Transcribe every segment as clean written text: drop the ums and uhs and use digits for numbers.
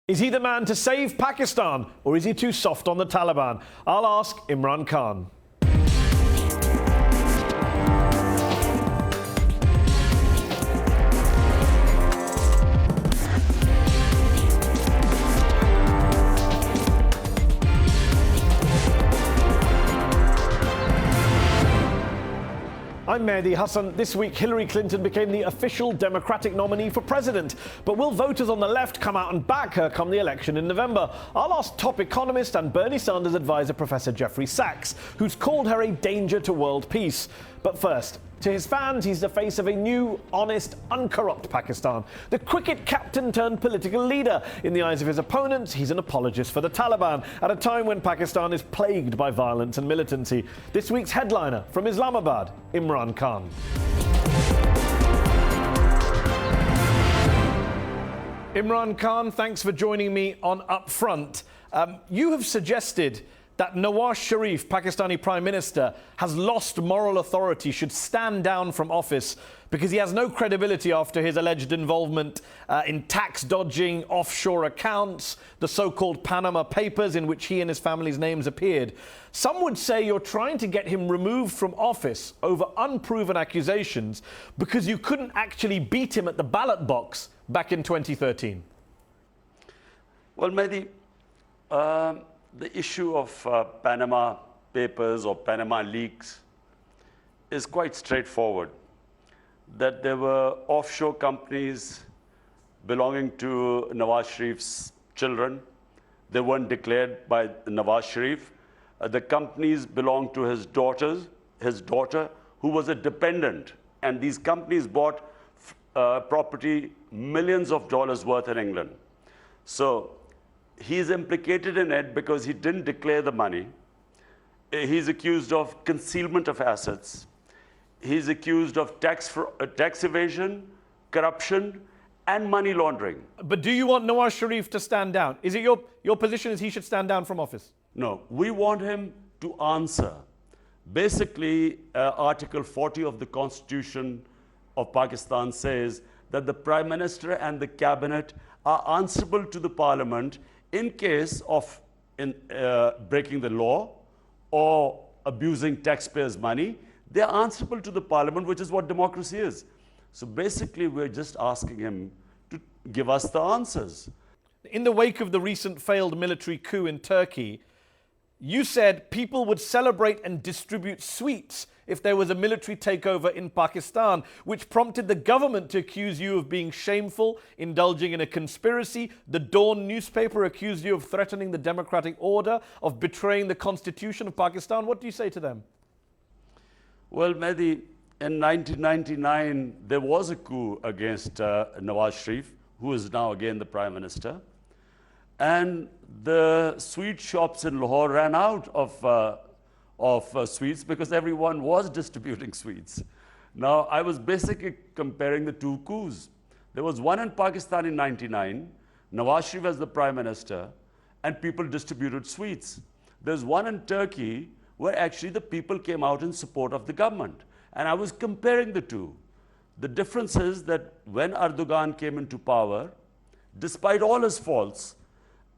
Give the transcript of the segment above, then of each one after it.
Is he the man to save Pakistan, or is he too soft on the Taliban? I'll ask Imran Khan. I'm Mehdi. Hassan. This week, Hillary Clinton became the official Democratic nominee for president. But will voters on the left come out and back her come the election in November? I'll ask top economist and Bernie Sanders advisor Professor Jeffrey Sachs, who's called her a danger to world peace. But first, to his fans, he's the face of a new, honest, uncorrupt Pakistan. The cricket captain turned political leader. In the eyes of his opponents, he's an apologist for the Taliban, at a time when Pakistan is plagued by violence and militancy. This week's headliner from Islamabad, Imran Khan. Imran Khan, thanks for joining me on UpFront. You have suggested that Nawaz Sharif, Pakistani Prime Minister, has lost moral authority, should stand down from office because he has no credibility after his alleged involvement in tax dodging, offshore accounts, the so-called Panama Papers in which he and his family's names appeared. Some would say you're trying to get him removed from office over unproven accusations because you couldn't actually beat him at the ballot box back in 2013. Well, Mehdi, the issue of Panama Papers or Panama leaks is quite straightforward. That there were offshore companies belonging to Nawaz Sharif's children. They weren't declared by Nawaz Sharif. The companies belonged to his daughter, who was a dependent. And these companies bought property millions of dollars worth in England. So he's implicated in it because he didn't declare the money. He's accused of concealment of assets. He's accused of tax evasion, corruption, and money laundering. But do you want Nawaz Sharif to stand down? Is it your position is he should stand down from office? No, we want him to answer. Basically, Article 40 of the Constitution of Pakistan says that the Prime Minister and the Cabinet are answerable to the Parliament in case of breaking the law or abusing taxpayers' money. They are answerable to the Parliament, which is what democracy is. So basically, we're just asking him to give us the answers. In the wake of the recent failed military coup in Turkey, you said people would celebrate and distribute sweets if there was a military takeover in Pakistan, which prompted the government to accuse you of being shameful, indulging in a conspiracy. The Dawn newspaper accused you of threatening the democratic order, of betraying the constitution of Pakistan. What do you say to them? Well, Mehdi, in 1999, there was a coup against Nawaz Sharif, who is now again the Prime Minister. And the sweet shops in Lahore ran out of sweets because everyone was distributing sweets. Now, I was basically comparing the two coups. There was one in Pakistan in '99, Nawaz Sharif as the Prime Minister, and people distributed sweets. There's one in Turkey where actually the people came out in support of the government. And I was comparing the two. The difference is that when Erdogan came into power, despite all his faults,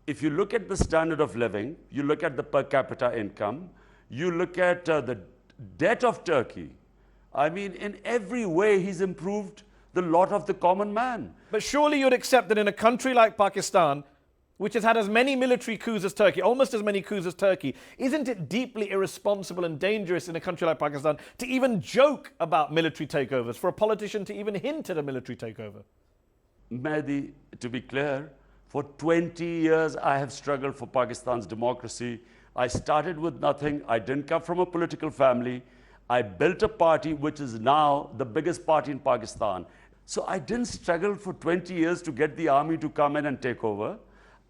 if you look at the standard of living, you look at the per capita income, you look at the debt of Turkey, I mean, in every way, he's improved the lot of the common man. But surely you'd accept that in a country like Pakistan, which has had as many military coups as Turkey, almost as many coups as Turkey, isn't it deeply irresponsible and dangerous in a country like Pakistan to even joke about military takeovers, for a politician to even hint at a military takeover? Mehdi, to be clear, for 20 years, I have struggled for Pakistan's democracy. I started with nothing. I didn't come from a political family. I built a party which is now the biggest party in Pakistan. So I didn't struggle for 20 years to get the army to come in and take over.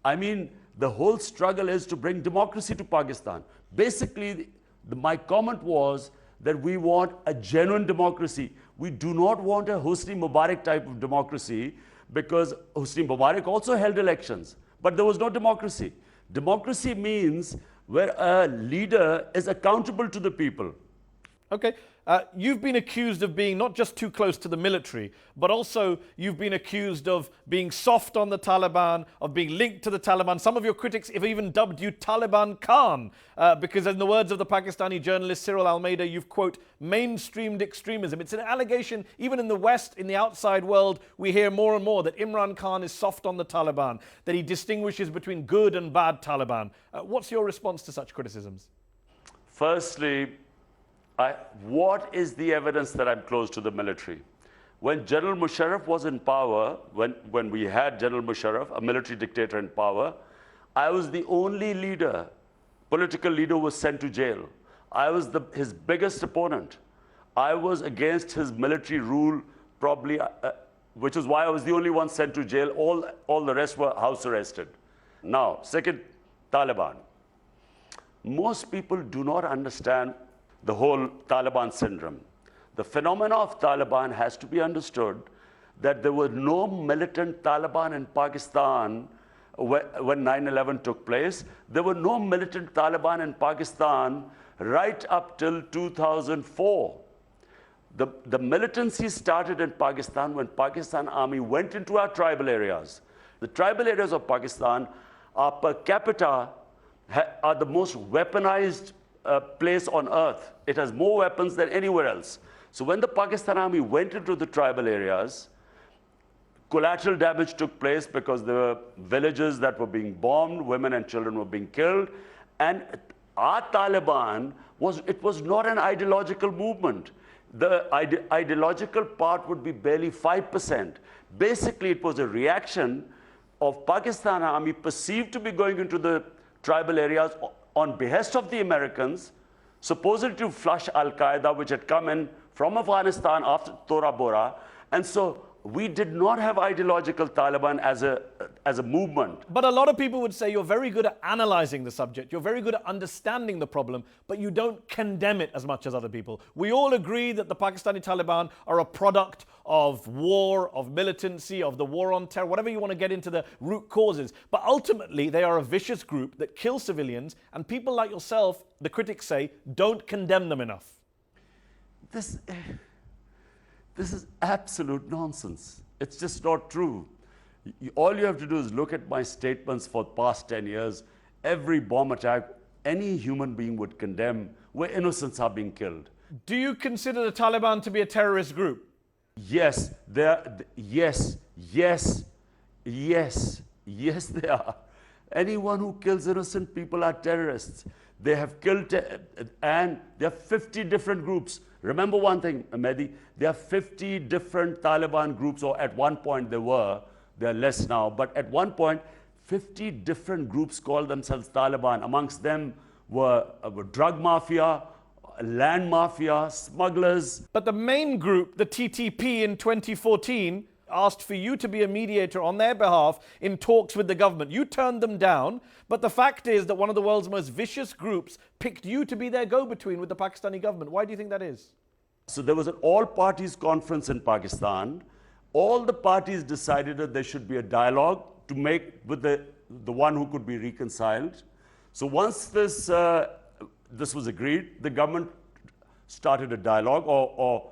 I mean, the whole struggle is to bring democracy to Pakistan. Basically, my comment was that we want a genuine democracy. We do not want a Hosni Mubarak type of democracy, because Hosni Mubarak also held elections, but there was no democracy. Democracy means where a leader is accountable to the people. Okay. You've been accused of being not just too close to the military, but also you've been accused of being soft on the Taliban, of being linked to the Taliban. Some of your critics have even dubbed you Taliban Khan, because in the words of the Pakistani journalist Cyril Almeida, you've, quote, mainstreamed extremism. It's an allegation, even in the West, in the outside world, we hear more and more that Imran Khan is soft on the Taliban, that he distinguishes between good and bad Taliban. What's your response to such criticisms? Firstly, what is the evidence that I'm close to the military? When General Musharraf was in power, when we had General Musharraf, a military dictator in power, I was the only leader, political leader who was sent to jail. I was his biggest opponent. I was against his military rule, probably, which is why I was the only one sent to jail. All the rest were house arrested. Now, second, Taliban. Most people do not understand the whole Taliban syndrome. The phenomena of Taliban has to be understood that there were no militant Taliban in Pakistan when 9/11 took place. There were no militant Taliban in Pakistan right up till 2004. The militancy started in Pakistan when Pakistan Army went into our tribal areas. The tribal areas of Pakistan are per capita are the most weaponized place on earth. It has more weapons than anywhere else. So when the Pakistan Army went into the tribal areas, collateral damage took place because there were villages that were being bombed, women and children were being killed. And our Taliban was not an ideological movement. The ideological part would be barely 5%. Basically, it was a reaction of Pakistan Army perceived to be going into the tribal areas on behest of the Americans, supposedly to flush Al-Qaeda, which had come in from Afghanistan after Tora Bora. And so we did not have ideological Taliban as a movement. But a lot of people would say you're very good at analyzing the subject, you're very good at understanding the problem, but you don't condemn it as much as other people. We all agree that the Pakistani Taliban are a product of war, of militancy, of the war on terror, whatever you want to get into the root causes. But ultimately, they are a vicious group that kill civilians, and people like yourself, the critics say, don't condemn them enough. This is absolute nonsense. It's just not true. All you have to do is look at my statements for the past 10 years. Every bomb attack any human being would condemn where innocents are being killed. Do you consider the Taliban to be a terrorist group? Yes, yes, they are. Anyone who kills innocent people are terrorists. They have killed, and there are 50 different groups. Remember one thing, Mehdi, there are 50 different Taliban groups, or at one point there are less now, but at one point, 50 different groups called themselves Taliban. Amongst them were drug mafia, land mafia, smugglers. But the main group, the TTP in 2014, asked for you to be a mediator on their behalf in talks with the government. You turned them down, but the fact is that one of the world's most vicious groups picked you to be their go-between with the Pakistani government. Why do you think that is? So there was an all-parties conference in Pakistan. All the parties decided that there should be a dialogue to make with the one who could be reconciled. So once this was agreed, the government started a dialogue or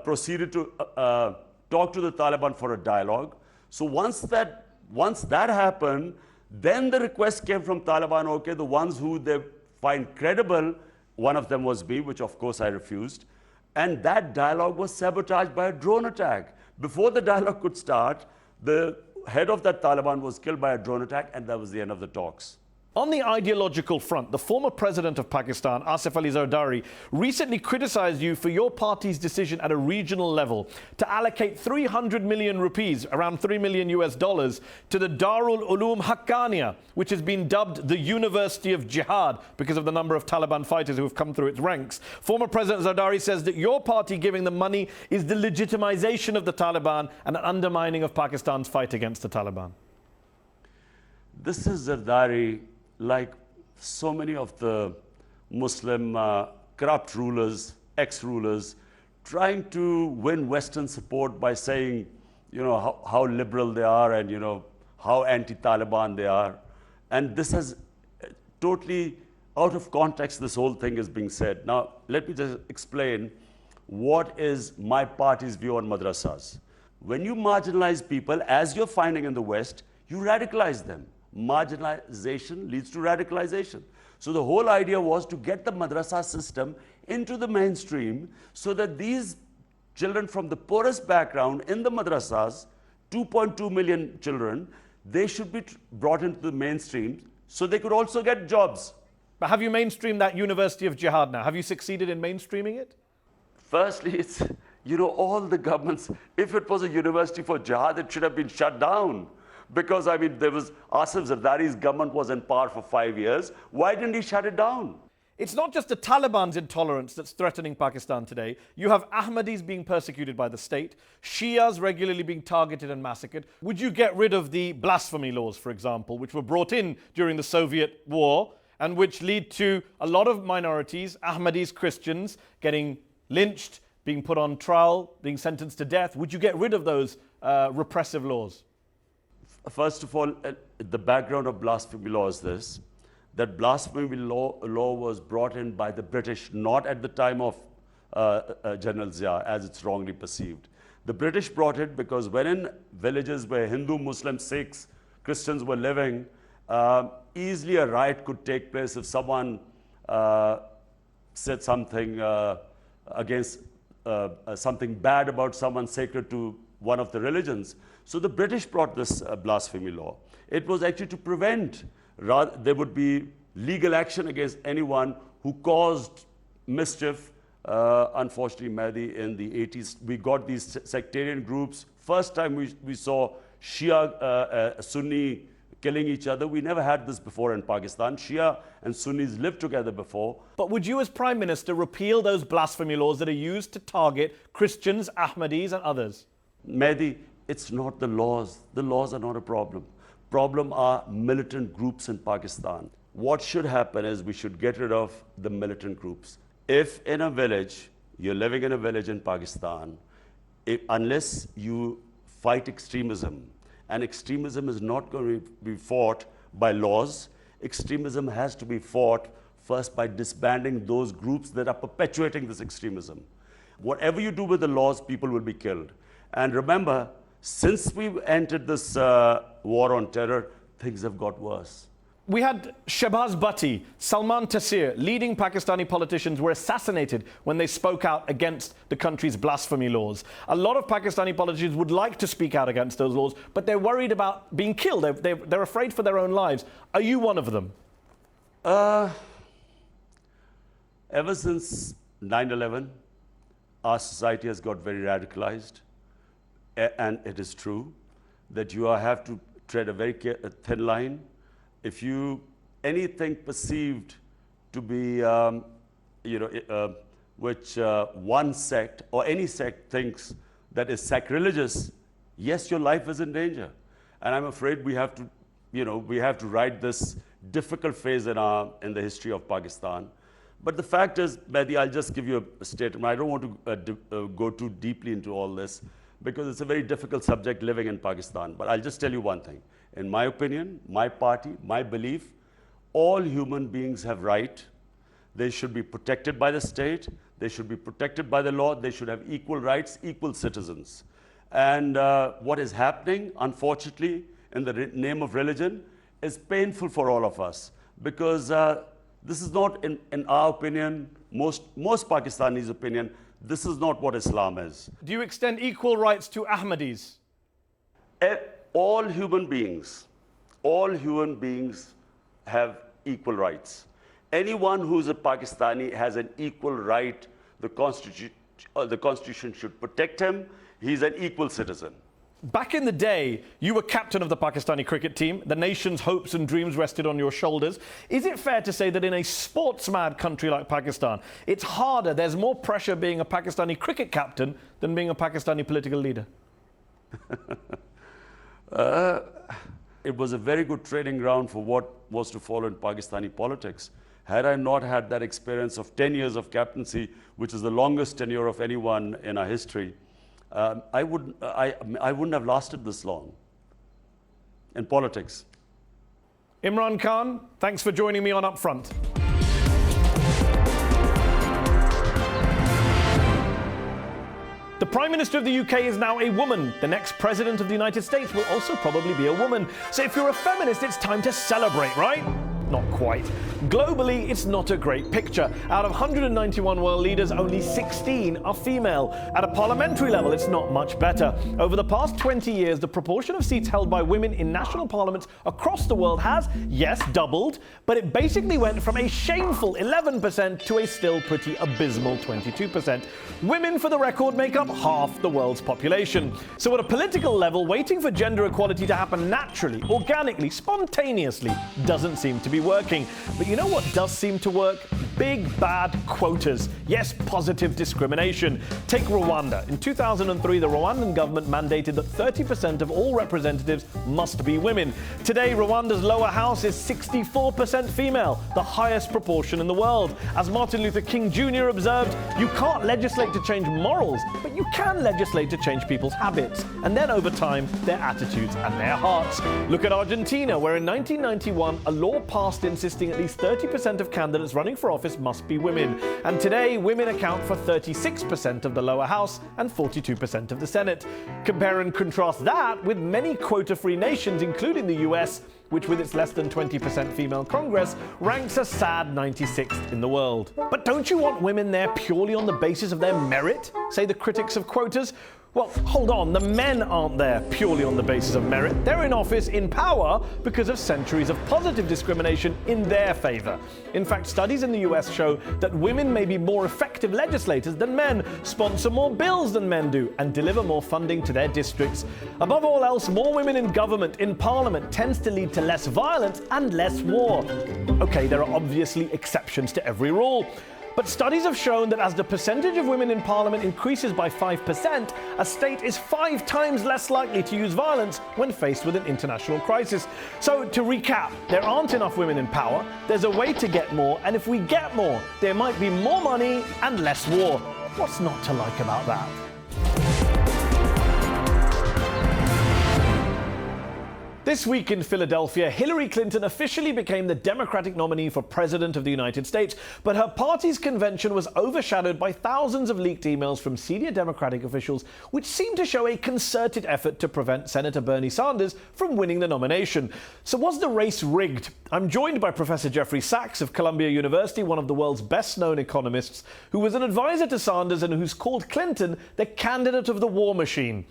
proceeded to talk to the Taliban for a dialogue. So once that happened, then the request came from Taliban, okay, the ones who they find credible, one of them was me, which of course I refused. And that dialogue was sabotaged by a drone attack. Before the dialogue could start, the head of that Taliban was killed by a drone attack, and that was the end of the talks. On the ideological front, the former president of Pakistan, Asif Ali Zardari, recently criticized you for your party's decision at a regional level to allocate 300 million rupees, around $3 million US, to the Darul Uloom Haqqaniya, which has been dubbed the University of Jihad because of the number of Taliban fighters who have come through its ranks. Former President Zardari says that your party giving them money is the legitimization of the Taliban and an undermining of Pakistan's fight against the Taliban. This is Zardari, like so many of the Muslim corrupt rulers, ex-rulers, trying to win Western support by saying, you know, how liberal they are and, you know, how anti-Taliban they are. And this has totally out of context, this whole thing is being said. Now, let me just explain. what is my party's view on madrasas. When you marginalize people, as you're finding in the West, you radicalize them. Marginalization leads to radicalization. So the whole idea was to get the madrasa system into the mainstream so that these children from the poorest background in the madrasas, 2.2 million children, they should be brought into the mainstream so they could also get jobs. But have you mainstreamed that University of Jihad now? Have you succeeded in mainstreaming it? Firstly, it's, all the governments, if it was a university for jihad, it should have been shut down. Because, there was Asif Zardari's government was in power for 5 years. Why didn't he shut it down? It's not just the Taliban's intolerance that's threatening Pakistan today. You have Ahmadis being persecuted by the state, Shias regularly being targeted and massacred. Would you get rid of the blasphemy laws, for example, which were brought in during the Soviet war and which lead to a lot of minorities, Ahmadis, Christians, getting lynched, being put on trial, being sentenced to death? Would you get rid of those repressive laws? First of all, the background of blasphemy law is this, that blasphemy law was brought in by the British, not at the time of General Zia, as it's wrongly perceived. The British brought it because when in villages where Hindu, Muslim, Sikhs, Christians were living, easily a riot could take place if someone said something against something bad about someone sacred to one of the religions. So the British brought this blasphemy law. It was actually to prevent, there would be legal action against anyone who caused mischief. Unfortunately, Mehdi, in the 80s, we got these sectarian groups. First time we saw Shia, Sunni killing each other. We never had this before in Pakistan. Shia and Sunnis lived together before. But would you as Prime Minister repeal those blasphemy laws that are used to target Christians, Ahmadis and others? Mehdi, it's not the laws. The laws are not a problem. Problem are militant groups in Pakistan. What should happen is we should get rid of the militant groups. If in a village, you're living in a village in Pakistan, unless you fight extremism, and extremism is not going to be fought by laws, extremism has to be fought first by disbanding those groups that are perpetuating this extremism. Whatever you do with the laws, people will be killed. And remember, since we entered this war on terror, things have got worse. We had Shahbaz Bhatti, Salman Taseer, leading Pakistani politicians were assassinated when they spoke out against the country's blasphemy laws. A lot of Pakistani politicians would like to speak out against those laws, but they're worried about being killed. They're afraid for their own lives. Are you one of them? Ever since 9/11, our society has got very radicalized. And it is true that you have to tread a very thin line. If you, anything perceived to be, which one sect or any sect thinks that is sacrilegious, yes, your life is in danger. And I'm afraid we have to, we have to ride this difficult phase in the history of Pakistan. But the fact is, Mehdi, I'll just give you a statement. I don't want to go too deeply into all this, because it's a very difficult subject living in Pakistan. But I'll just tell you one thing. In my opinion, my party, my belief, all human beings have right. They should be protected by the state. They should be protected by the law. They should have equal rights, equal citizens. And what is happening, unfortunately, in the name of religion is painful for all of us. Because this is not, in our opinion, most Pakistanis' opinion, this is not what Islam is. Do you extend equal rights to Ahmadis? All human beings have equal rights. Anyone who's a Pakistani has an equal right. The Constitution should protect him. He's an equal citizen. Back in the day, you were captain of the Pakistani cricket team. The nation's hopes and dreams rested on your shoulders. Is it fair to say that in a sports-mad country like Pakistan, it's harder, there's more pressure being a Pakistani cricket captain than being a Pakistani political leader? It was a very good training ground for what was to follow in Pakistani politics. Had I not had that experience of 10 years of captaincy, which is the longest tenure of anyone in our history, I wouldn't have lasted this long in politics. Imran Khan, thanks for joining me on UpFront. The Prime Minister of the UK is now a woman. The next President of the United States will also probably be a woman. So if you're a feminist, it's time to celebrate, right? Not quite. Globally, it's not a great picture. Out of 191 world leaders, only 16 are female. At a parliamentary level, it's not much better. Over the past 20 years, the proportion of seats held by women in national parliaments across the world has, yes, doubled, but it basically went from a shameful 11% to a still pretty abysmal 22%. Women, for the record, make up half the world's population. So at a political level, waiting for gender equality to happen naturally, organically, spontaneously, doesn't seem to be working. But you know what does seem to work? Big bad quotas. Yes, positive discrimination. Take Rwanda. In 2003, the Rwandan government mandated that 30% of all representatives must be women. Today, Rwanda's lower house is 64% female, the highest proportion in the world. As Martin Luther King Jr. observed, you can't legislate to change morals, but you can legislate to change people's habits, and then over time, their attitudes and their hearts. Look at Argentina, where in 1991, a law passed insisting at least 30% of candidates running for office must be women. And today, women account for 36% of the lower house and 42% of the Senate. Compare and contrast that with many quota-free nations, including the US, which with its less than 20% female Congress, ranks a sad 96th in the world. But don't you want women there purely on the basis of their merit, say the critics of quotas? Well, hold on, the men aren't there purely on the basis of merit. They're in office, in power, because of centuries of positive discrimination in their favor. In fact, studies in the US show that women may be more effective legislators than men, sponsor more bills than men do, and deliver more funding to their districts. Above all else, more women in government, in parliament, tends to lead to less violence and less war. Okay, there are obviously exceptions to every rule. But studies have shown that as the percentage of women in parliament increases by 5%, a state is 5 times less likely to use violence when faced with an international crisis. So to recap, there aren't enough women in power, there's a way to get more, and if we get more, there might be more money and less war. What's not to like about that? This week in Philadelphia, Hillary Clinton officially became the Democratic nominee for President of the United States, but her party's convention was overshadowed by thousands of leaked emails from senior Democratic officials, which seemed to show a concerted effort to prevent Senator Bernie Sanders from winning the nomination. So was the race rigged? I'm joined by Professor Jeffrey Sachs of Columbia University, one of the world's best-known economists, who was an advisor to Sanders and who's called Clinton the candidate of the war machine.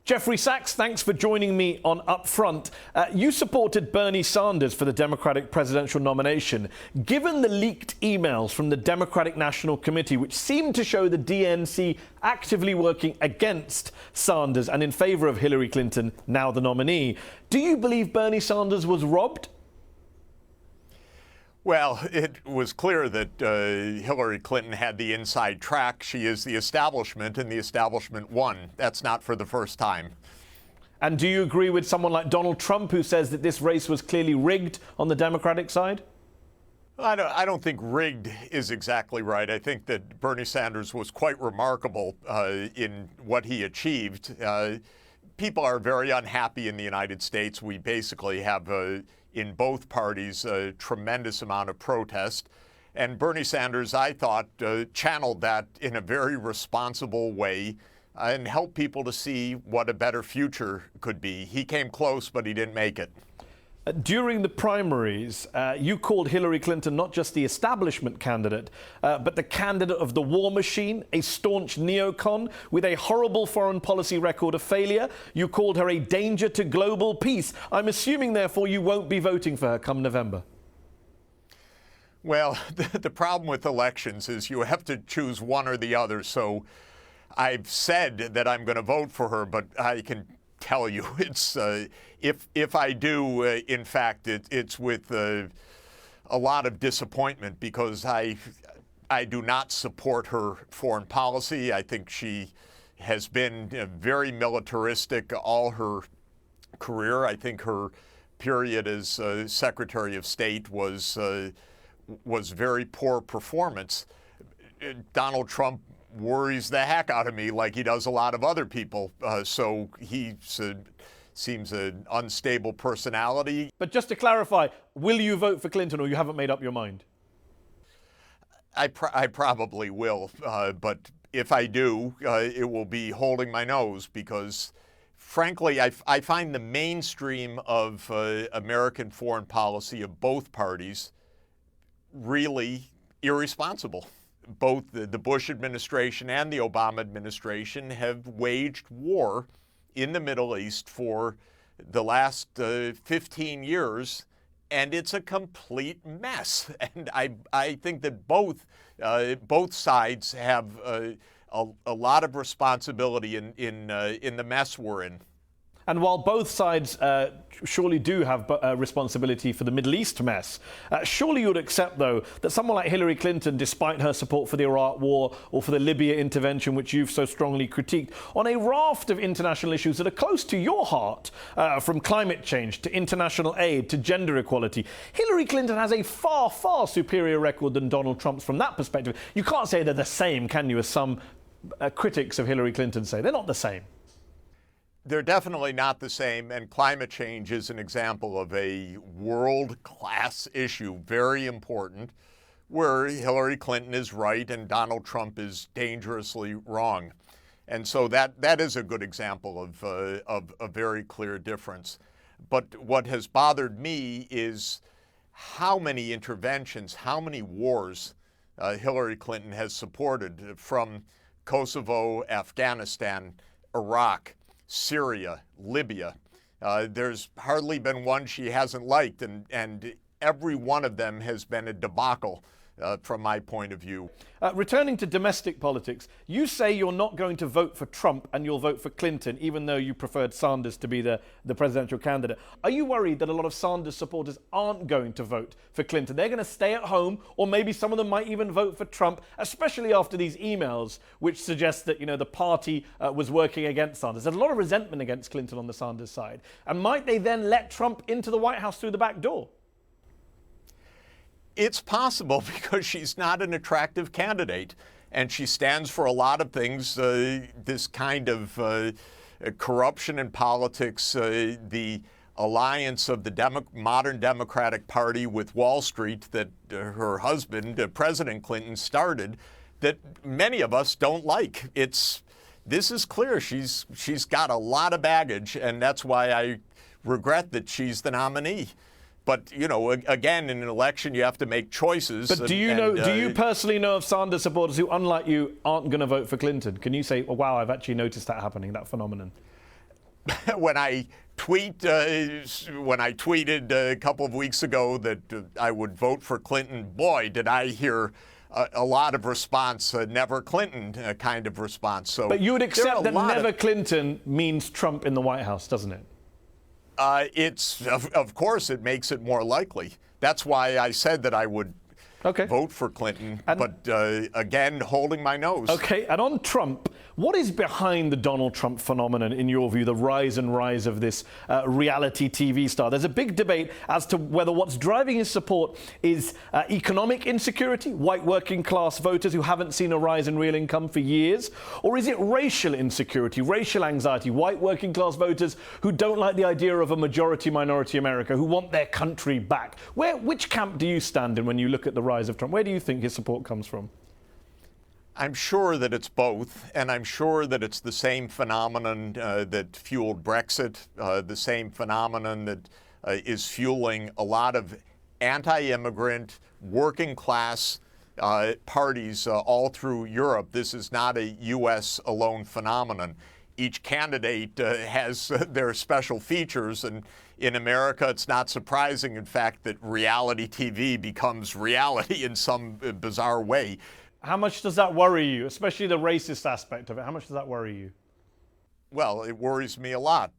Jeffrey Sachs, thanks for joining me on UpFront. You supported Bernie Sanders for the Democratic presidential nomination. Given the leaked emails from the Democratic National Committee, which seemed to show the DNC actively working against Sanders and in favor of Hillary Clinton, now the nominee, do you believe Bernie Sanders was robbed? Well, it was clear that Hillary Clinton had the inside track. She is the establishment, and the establishment won. That's not for the first time. And do you agree with someone like Donald Trump, who says that this race was clearly rigged on the Democratic side? I don't think rigged is exactly right. I think that Bernie Sanders was quite remarkable in what he achieved. People are very unhappy in the United States. We basically have in both parties a tremendous amount of protest. And Bernie Sanders, I thought, channeled that in a very responsible way and helped people to see what a better future could be. He came close, but he didn't make it. During the primaries, you called Hillary Clinton not just the establishment candidate, but the candidate of the war machine, a staunch neocon with a horrible foreign policy record of failure. You called her a danger to global peace. I'm assuming, therefore, you won't be voting for her come November. Well, the problem with elections is you have to choose one or the other. So I've said that I'm going to vote for her, but I can tell you it's if I do, in fact, it's with a lot of disappointment, because I do not support her foreign policy. I think she has been very militaristic all her career. I think her period as Secretary of State was very poor performance. Donald Trump worries the heck out of me, like he does a lot of other people. So he seems an unstable personality. But just to clarify, will you vote for Clinton, or you haven't made up your mind? I probably will, but if I do, it will be holding my nose because, frankly, I find the mainstream of American foreign policy of both parties really irresponsible. Both the Bush administration and the Obama administration have waged war in the Middle East for the last 15 years, and it's a complete mess. And I think that both sides have a lot of responsibility in the mess we're in. And while both sides surely do have responsibility for the Middle East mess, surely you would accept, though, that someone like Hillary Clinton, despite her support for the Iraq War or for the Libya intervention, which you've so strongly critiqued, on a raft of international issues that are close to your heart, from climate change to international aid to gender equality, Hillary Clinton has a far, far superior record than Donald Trump's from that perspective. You can't say they're the same, can you, as some critics of Hillary Clinton say? They're not the same. They're definitely not the same, and climate change is an example of a world-class issue, very important, where Hillary Clinton is right and Donald Trump is dangerously wrong. And so that is a good example of a very clear difference. But what has bothered me is how many interventions, how many wars Hillary Clinton has supported, from Kosovo, Afghanistan, Iraq, Syria, Libya. There's hardly been one she hasn't liked, and every one of them has been a debacle from my point of view. Returning to domestic politics, you say you're not going to vote for Trump and you'll vote for Clinton, even though you preferred Sanders to be the presidential candidate. Are you worried that a lot of Sanders supporters aren't going to vote for Clinton? They're going to stay at home, or maybe some of them might even vote for Trump, especially after these emails which suggest that, the party was working against Sanders. There's a lot of resentment against Clinton on the Sanders side. And might they then let Trump into the White House through the back door? It's possible, because she's not an attractive candidate, and she stands for a lot of things, this kind of corruption in politics, the alliance of the modern Democratic Party with Wall Street that her husband, President Clinton, started, that many of us don't like. This is clear. She's got a lot of baggage, and that's why I regret that she's the nominee. But, again, in an election, you have to make choices. But do you personally know of Sanders supporters who, unlike you, aren't going to vote for Clinton? Can you say, oh, wow, I've actually noticed that happening, that phenomenon? When I tweeted a couple of weeks ago that I would vote for Clinton, boy, did I hear a lot of response, never Clinton kind of response. So, but you would accept that never Clinton means Trump in the White House, doesn't it? Of course, it makes it more likely. That's why I said that I would vote for Clinton, but again, holding my nose. Okay, and on Trump, what is behind the Donald Trump phenomenon, in your view, the rise of this reality TV star? There's a big debate as to whether what's driving his support is economic insecurity, white working class voters who haven't seen a rise in real income for years, or is it racial insecurity, racial anxiety, white working class voters who don't like the idea of a majority-minority America, who want their country back? Which camp do you stand in when you look at the rise of Trump? Where do you think his support comes from? I'm sure that it's both, and I'm sure that it's the same phenomenon that fueled Brexit, the same phenomenon that is fueling a lot of anti-immigrant, working-class parties all through Europe. This is not a U.S. alone phenomenon. Each candidate has their special features, and in America, it's not surprising, in fact, that reality TV becomes reality in some bizarre way. How much does that worry you, especially the racist aspect of it? How much does that worry you? Well, it worries me a lot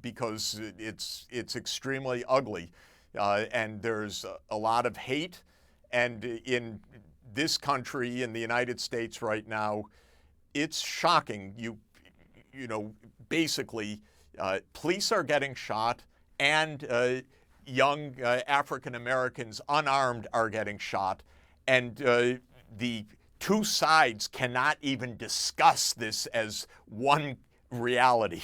because it's extremely ugly, and there's a lot of hate. And in this country, in the United States right now, it's shocking. Basically, police are getting shot, and young African Americans, unarmed, are getting shot, and the two sides cannot even discuss this as one reality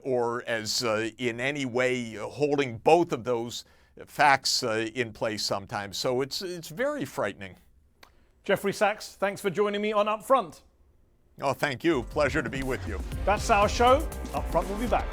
or as in any way holding both of those facts in place sometimes. So it's very frightening. Jeffrey Sachs, thanks for joining me on UpFront. Oh, thank you. Pleasure to be with you. That's our show. UpFront will be back.